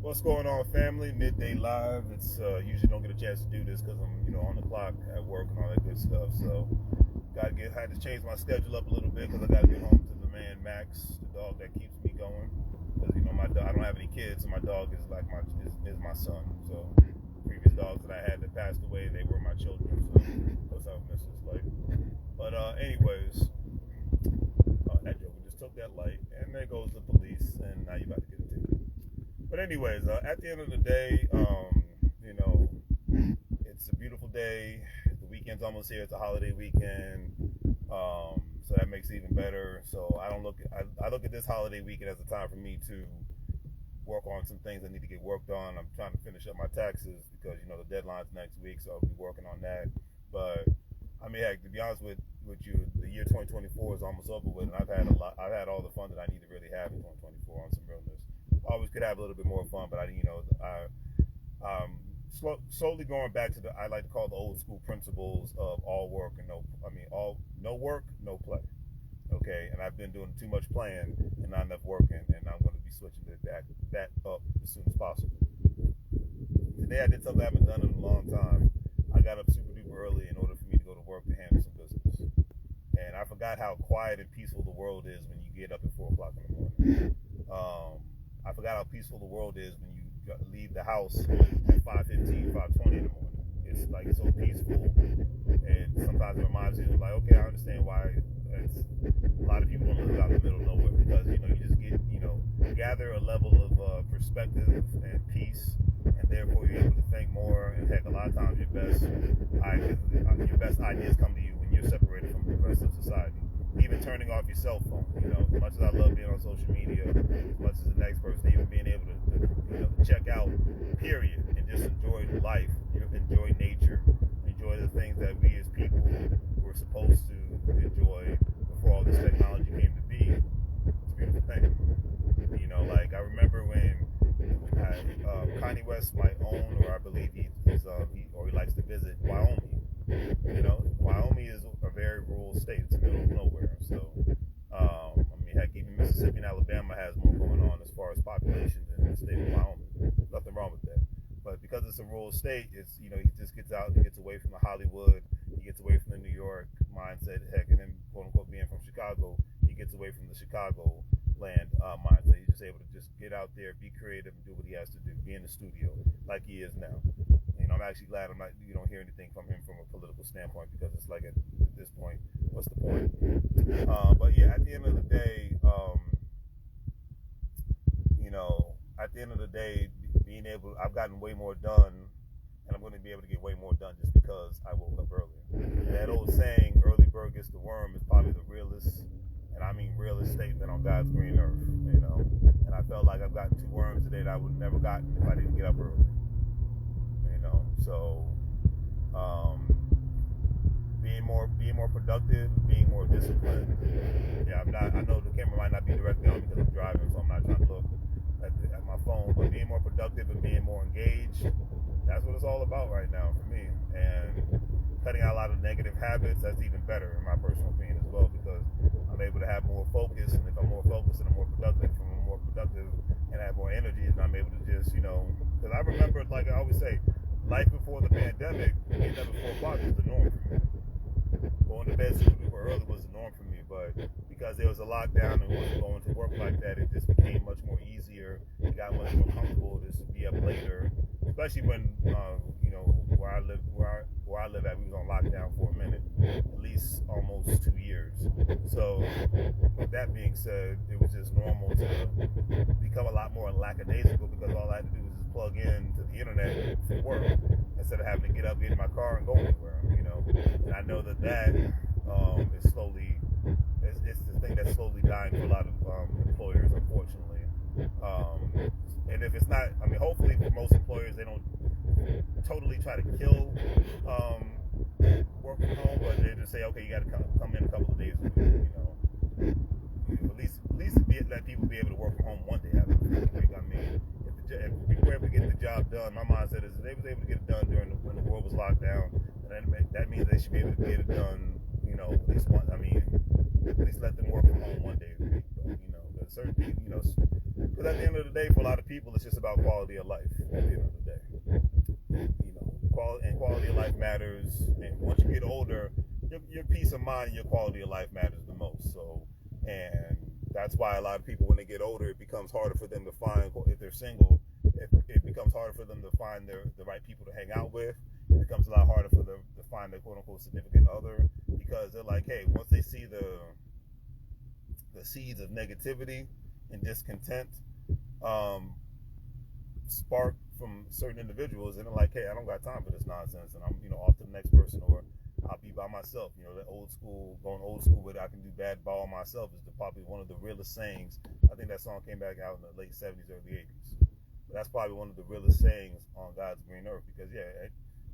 What's going on, family? Midday Live. It's usually don't get a chance to do this because I'm, on the clock at work and all that good stuff. So, had to change my schedule up a little bit because I got to get home to the man Max, the dog that keeps me going. Because I don't have any kids, so my dog is like is my son. So, previous dogs that I had that passed away, they were my children. So, that's how I miss this life. But anyways, that joker just took that light, and there goes the police, and now you about to get a ticket. But anyways, at the end of the day, it's a beautiful day. The weekend's almost here. It's a holiday weekend, so that makes it even better. So I look at this holiday weekend as a time for me to work on some things that need to get worked on. I'm trying to finish up my taxes because the deadline's next week, so I'll be working on that. But I mean, heck, to be honest with you, the year 2024 is almost over with, and I've had all the fun that I need to really have in 2024 on some realness. Always could have a little bit more fun, but slowly going back to I like to call the old school principles of all work and no work, no play. Okay, and I've been doing too much playing and not enough working, and I'm going to be switching that up as soon as possible. Today I did something I haven't done in a long time. I got up super duper early in order for me to go to work to handle some business, and I forgot how quiet and peaceful the world is when you get up at 4 o'clock in the morning. I forgot how peaceful the world is when you leave the house at 5:15, 5:20 in the morning. It's like so peaceful, and sometimes it reminds you like, okay, I understand why a lot of people don't live out in the middle of nowhere, because you just get gather a level of perspective and peace, and therefore you're able to think more. And heck, a lot of times your best ideas come to you when you're separated from the rest of society. Even turning off your cell phone, as much as I love being on social media, as much as the next person, even being able to check out, period, and just enjoy life, enjoy nature, enjoy the things that we as people were supposed to enjoy before all this technology came to be. It's a beautiful thing. Like I remember when Kanye West might own, or I believe he likes to visit Wyoming. Wyoming is a very rural state. It's in the middle of nowhere. So, heck, even Mississippi and Alabama has more going on as far as population than the state of Wyoming. Nothing wrong with that. But because it's a rural state, it's he just gets out and gets away from the Hollywood. He gets away from the New York mindset. Heck, and then quote unquote being from Chicago, he gets away from the Chicago land mindset. He's just able to just get out there, be creative, and do what he has to do. Be in the studio like he is now. I'm actually glad you don't hear anything from him from a political standpoint, because it's like at this point, what's the point? But yeah, at the end of the day, I've gotten way more done, and I'm going to be able to get way more done just because I woke up earlier. And that old saying, "Early bird gets the worm," is probably the realest, and I mean realest statement on God's green earth. And I felt like I've gotten 2 worms today that I would have never gotten if I didn't get up early. So being more productive, being more disciplined. Yeah, I know the camera might not be directly on me because I'm driving, so I'm not trying to look at my phone. But being more productive and being more engaged, that's what it's all about right now for me. And cutting out a lot of negative habits, that's even better in my personal opinion as well, because I'm able to have more focus. And if I'm more focused and I'm more productive, and I have more energy, and I'm able to just, because I remember, like I always say, life before the pandemic, getting up at 4 o'clock was the norm for me. Going to bed super early was the norm for me, but because there was a lockdown and wasn't going to work like that, it just became much more easier. It got much more comfortable to be up later, especially when where I live at, we was on lockdown for a minute, at least almost 2 years. So with that being said, it was just normal to become a lot more lackadaisical, because all I had to do was just plug in to the internet for work instead of having to get up, get in my car, and go anywhere. And I know that is slowly, it's the thing that's slowly dying for a lot of employers, unfortunately. And if it's not, hopefully for most employers, they don't totally try to kill work from home, but they just say, okay, you got to come in a couple of days a week. At least let people be able to work from home one day out of the week. If we were able to get the job done, my mindset is if they was able to get it done when the world was locked down, that means they should be able to get it done, at least one. At least let them work from home one day a week. But, certain people, Because at the end of the day, for a lot of people, it's just about quality of life. At the end of the day, quality of life matters. And once you get older, your peace of mind, your quality of life matters the most. So, and that's why a lot of people, when they get older, it becomes harder for them to find, if they're single, it becomes harder for them to find the right people to hang out with. It becomes a lot harder for them to find their quote-unquote significant other, because they're like, hey, once they see the seeds of negativity and discontent spark from certain individuals, and they're like, hey, I don't got time for this nonsense, and I'm off to the next person, or I'll be by myself. That going old school, but I can do bad by myself is probably one of the realest sayings. I think that song came back out in the late 70s, early 80s. But that's probably one of the realest sayings on God's green earth, because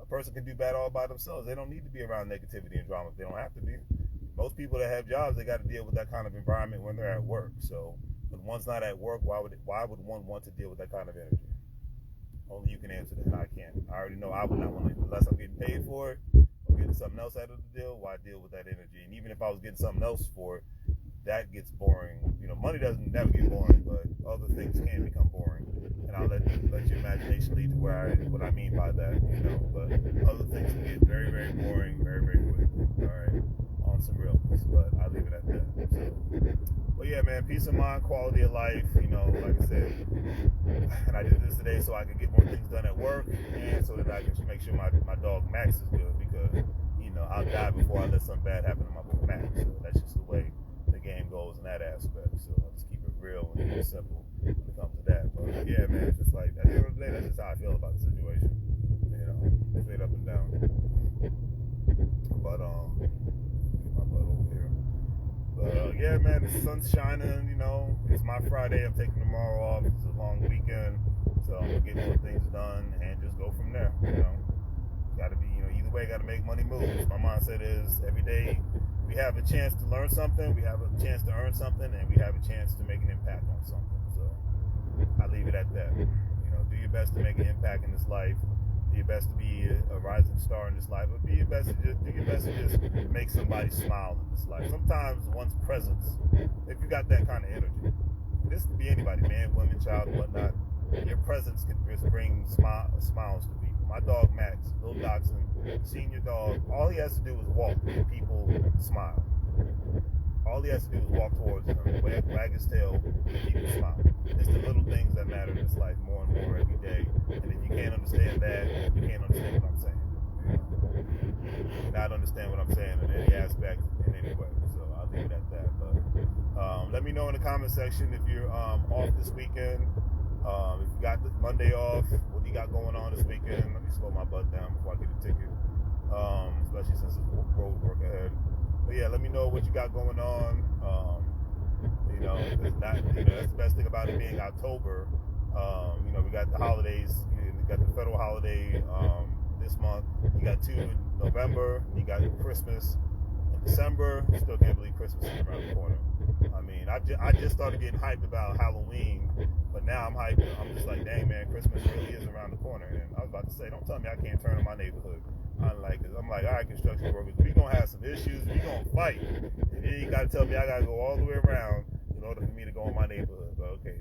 a person can do bad all by themselves. They don't need to be around negativity and drama if they don't have to be. Most people that have jobs, they got to deal with that kind of environment when they're at work. So when one's not at work, why would one want to deal with that kind of energy? Only you can answer that. I can't. I already know I would not want to, unless I'm getting paid for it or getting something else out of the deal. Why deal with that energy? And even if I was getting something else for it, that gets boring. Money doesn't never get boring, but other things can become boring. And I'll let your imagination lead to what I mean by that. But other things can get very, very boring, very, very quickly. All right, on some realness. But I leave it at that. So, but yeah, man, peace of mind, quality of life. Like I said, and I did this today so I can get more things done at work, and so that I can make sure my dog Max is good, because I'll die before I let something bad happen to my boy Max. So that's just the way the game goes in that aspect. So I'll just keep it real and keep it simple when it comes to that. But yeah, man, it's just like at the end of the day, that's just how I feel about the situation. Straight up and down. But get my butt over here. But yeah, man, the sun's shining. It's my Friday. I'm taking tomorrow off. It's a long weekend, so I'm gonna get more things done and just go from there. Gotta be, either way, gotta make money move. My mindset is every day we have a chance to learn something, we have a chance to earn something, and we have a chance to make an impact on something. So I leave it at that. Do your best to make an impact in this life. Do your best to be a rising star in this life, but do your best to just make somebody smile in this life. Sometimes one's presence, if you got that kind of energy, this could be anybody, man, woman, child, and whatnot. Your presence can just bring smiles to people. My dog Max, little dachshund, senior dog, all he has to do is walk and people smile. All he has to do is walk towards them, wag his tail, and people smile. It's the little things that matter in this life more and more every day. And if you can't understand that, you can't understand what I'm saying. Not understand what I'm saying in any aspect, in any way. So I'll leave it at that. But let me know in the comment section if you're off this weekend. If you got the Monday off, what do you got going on this weekend? Let me slow my butt down before I get a ticket, especially since it's road work ahead. But yeah, let me know what you got going on. That's the best thing about it being October. We got the holidays. We got the federal holiday this month. You got 2 in November. You got Christmas in December. Still can't believe Christmas is around the corner. I just started getting hyped about Halloween, but now I'm hyped. I'm just like, dang, man, Christmas really is around the corner. And I was about to say, don't tell me I can't turn in my neighborhood. I'm like, all right, construction workers, we gonna have some issues. We gonna fight, and then you gotta tell me I gotta go all the way around in order for me to go in my neighborhood. But okay,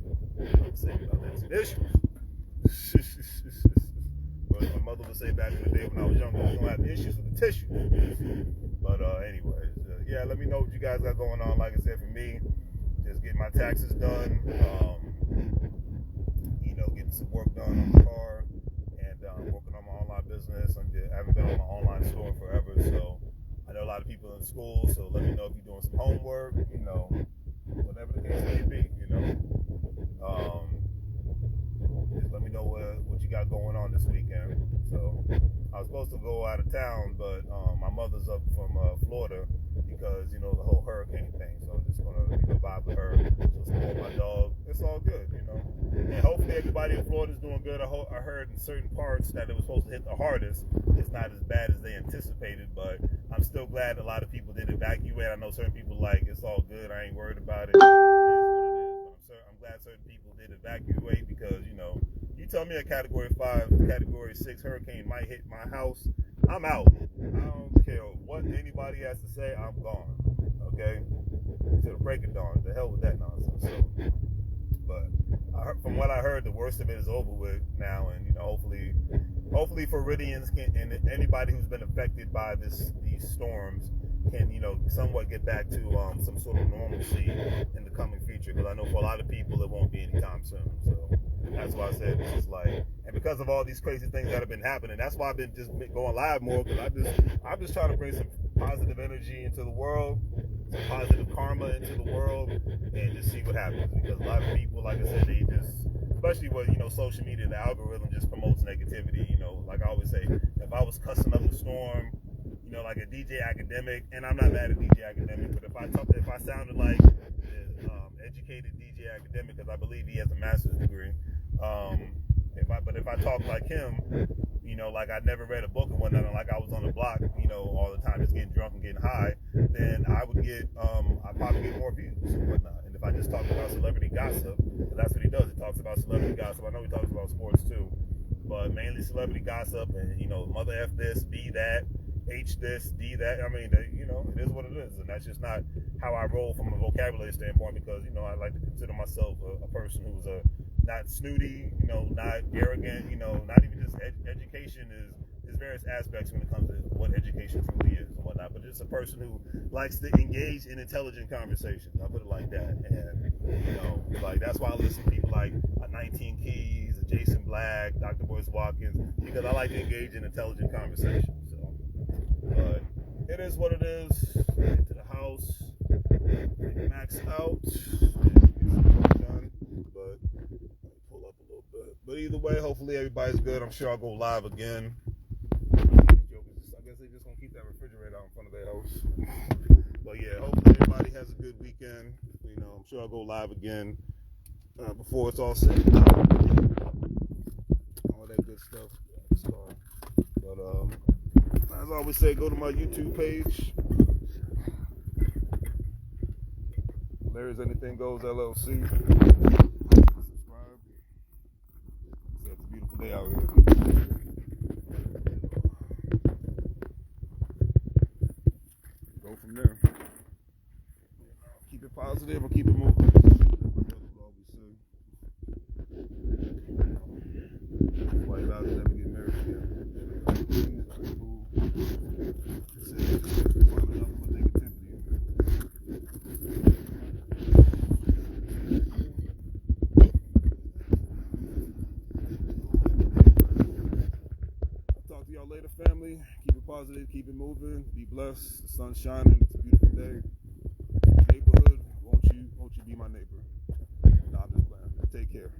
I'm saying that's an issue. But my mother would say back in the day when I was younger, we're gonna have issues with the tissue. But anyways, yeah, let me know what you guys got going on. Like I said, for me, just getting my taxes done, getting some work done on the car, and working on my online business. I haven't been on my online store forever, so I know a lot of people in school. So let me know if you're doing some homework, whatever the case may be, Just let me know what you got going on this weekend. So I was supposed to go out of town, but my mother's up from Florida because the whole hurricane thing. So I'm just gonna vibe with her, just support my dog. It's all good, And hopefully everybody in Florida is doing good. I heard in certain parts that it was supposed to hit the hardest. It's not as bad as they anticipated, but I'm still glad a lot of people did evacuate. I know certain people like it's all good. I ain't worried about it. It is what it is. But I'm glad certain people did evacuate because you tell me a Category 5, Category 6 hurricane might hit my house, I'm out. I don't care what anybody has to say. I'm gone. Okay, to the break of dawn. The hell with that nonsense. So, but from what I heard, the worst of it is over with now, and you know, hopefully Floridians can, and anybody who's been affected by these storms can, you know, somewhat get back to some sort of normalcy in the coming future. Because I know for a lot of people it won't be anytime soon. So that's why I said it's just like, and because of all these crazy things that have been happening, that's why I've been just going live more, because I'm just trying to bring some positive energy into the world, some positive karma into the world, and just see what happens. Because a lot of people, like I said, they just, especially with, you know, social media, the algorithm just promotes negativity. You know, like I always say, if I was cussing up a storm, you know, like a DJ Academic, and I'm not mad at DJ Academic, but if I sounded like educated DJ Academic, because I believe he has a master's degree, if I talk like him, you know, like I never read a book or whatnot, and like I was on the block, you know, all the time, just getting drunk and getting high, then I'd probably get more views and whatnot. And if I just talk about celebrity gossip, because that's what he does, he talks about celebrity gossip. I know he talks about sports too, but mainly celebrity gossip, and, you know, mother F this, B that, H this, D that. I mean, you know, it is what it is, and that's just not how I roll from a vocabulary standpoint, because, you know, I like to consider myself a person who's not snooty, you know, not arrogant, you know, not even just education is various aspects when it comes to what education truly is and whatnot, but just a person who likes to engage in intelligent conversations. I'll put it like that. And, you know, like, that's why I listen to people like 19 Keys, Jason Black, Dr. Boyce Watkins, because I like to engage in intelligent conversations. So, but it is what it is. Get to the house, max out, get done, but pull up a little bit. But either way, hopefully everybody's good. I'm sure I'll go live again. I guess they just gonna keep that refrigerator out in front of their house. But yeah, hopefully everybody has a good weekend. You know, I'm sure I'll go live again before it's all said and done. All that good stuff. But as I always say, go to my YouTube page, LarrysAnythingGoes LLC. Subscribe. It's a beautiful day out here. Go from there. Keep it positive or keep it moving. White out never get married again. Talk to y'all later, family. Keep it positive, keep it moving, be blessed. The sun's shining, it's a beautiful day. Neighborhood, won't you be my neighbor? Nah, I'm just playing. Take care.